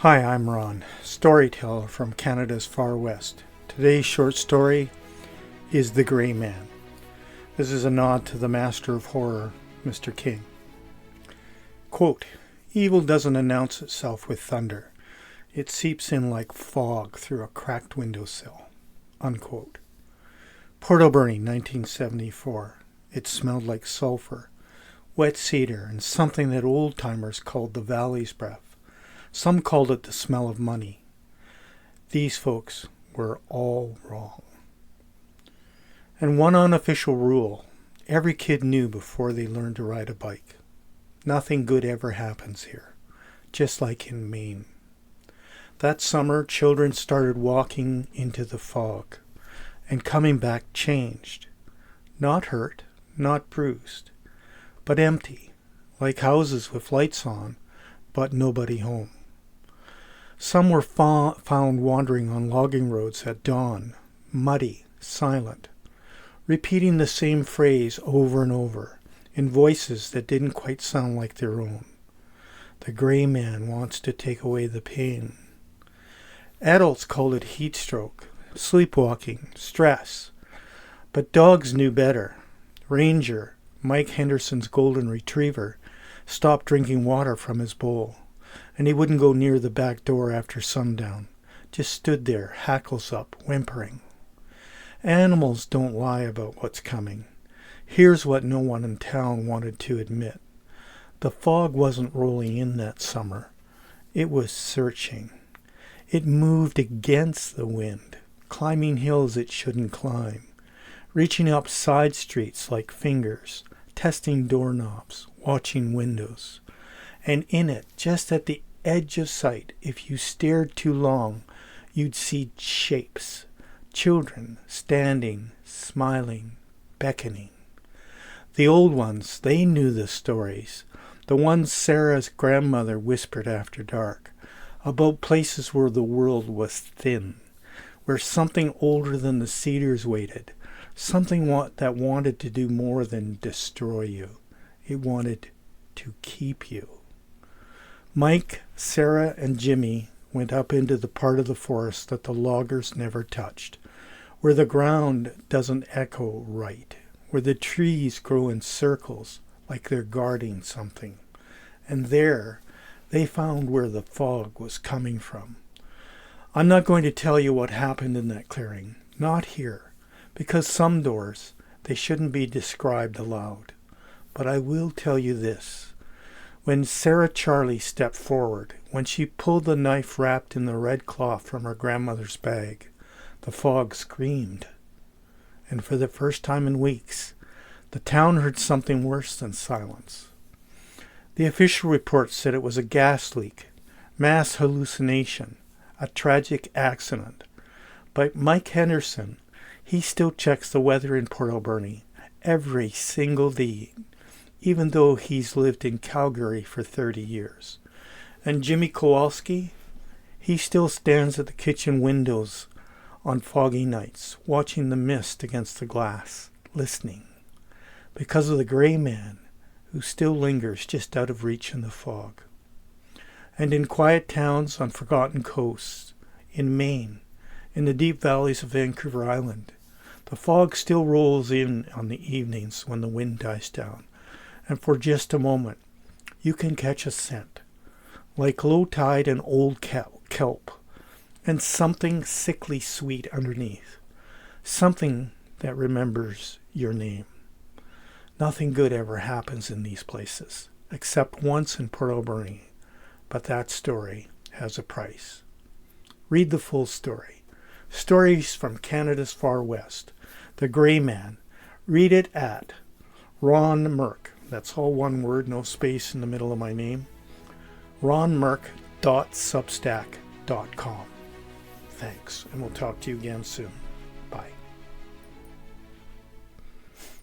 Hi, I'm Ron, storyteller from Canada's Far West. Today's short story is The Grey Man. This is a nod to the master of horror, Mr. King. Quote, "Evil doesn't announce itself with thunder. It seeps in like fog through a cracked windowsill." Unquote. Port Alberni, 1974. It smelled like sulphur, wet cedar, and something that old-timers called the valley's breath. Some called it the smell of money. These folks were all wrong. And one unofficial rule every kid knew before they learned to ride a bike. Nothing good ever happens here, just like in Maine. That summer, children started walking into the fog, and coming back changed. Not hurt, not bruised, but empty, like houses with lights on, but nobody home. Some were found wandering on logging roads at dawn, muddy, silent, repeating the same phrase over and over, in voices that didn't quite sound like their own. The gray man wants to take away the pain. Adults called it heat stroke, sleepwalking, stress. But dogs knew better. Ranger, Mike Henderson's golden retriever, stopped drinking water from his bowl, and he wouldn't go near the back door after sundown, just stood there, hackles up, whimpering. Animals don't lie about what's coming. Here's what no one in town wanted to admit. The fog wasn't rolling in that summer. It was searching. It moved against the wind, climbing hills it shouldn't climb, reaching up side streets like fingers, testing doorknobs, watching windows. And in it, just at the edge of sight, if you stared too long, you'd see shapes. Children standing, smiling, beckoning. The old ones, they knew the stories. The ones Sarah's grandmother whispered after dark, about places where the world was thin, where something older than the cedars waited, something that wanted to do more than destroy you. It wanted to keep you. Mike, Sarah, and Jimmy went up into the part of the forest that the loggers never touched, where the ground doesn't echo right, where the trees grow in circles like they're guarding something. And there, they found where the fog was coming from. I'm not going to tell you what happened in that clearing, not here, because some doors, they shouldn't be described aloud. But I will tell you this. When Sarah Charlie stepped forward, when she pulled the knife wrapped in the red cloth from her grandmother's bag, the fog screamed. And for the first time in weeks, the town heard something worse than silence. The official report said it was a gas leak, mass hallucination, a tragic accident. But Mike Henderson, he still checks the weather in Port Alberni every single day, even though he's lived in Calgary for 30 years. And Jimmy Kowalski, he still stands at the kitchen windows on foggy nights, watching the mist against the glass, listening, because of the gray man who still lingers just out of reach in the fog. And in quiet towns on forgotten coasts, in Maine, in the deep valleys of Vancouver Island, the fog still rolls in on the evenings when the wind dies down. And for just a moment, you can catch a scent, like low tide and old kelp, and something sickly sweet underneath, something that remembers your name. Nothing good ever happens in these places, except once in Port Alberni, but that story has a price. Read the full story. Stories from Canada's Far West. The Grey Man. Read it at Ron Merk. That's all one word, no space in the middle of my name. ronmerk.substack.com. Thanks, and we'll talk to you again soon.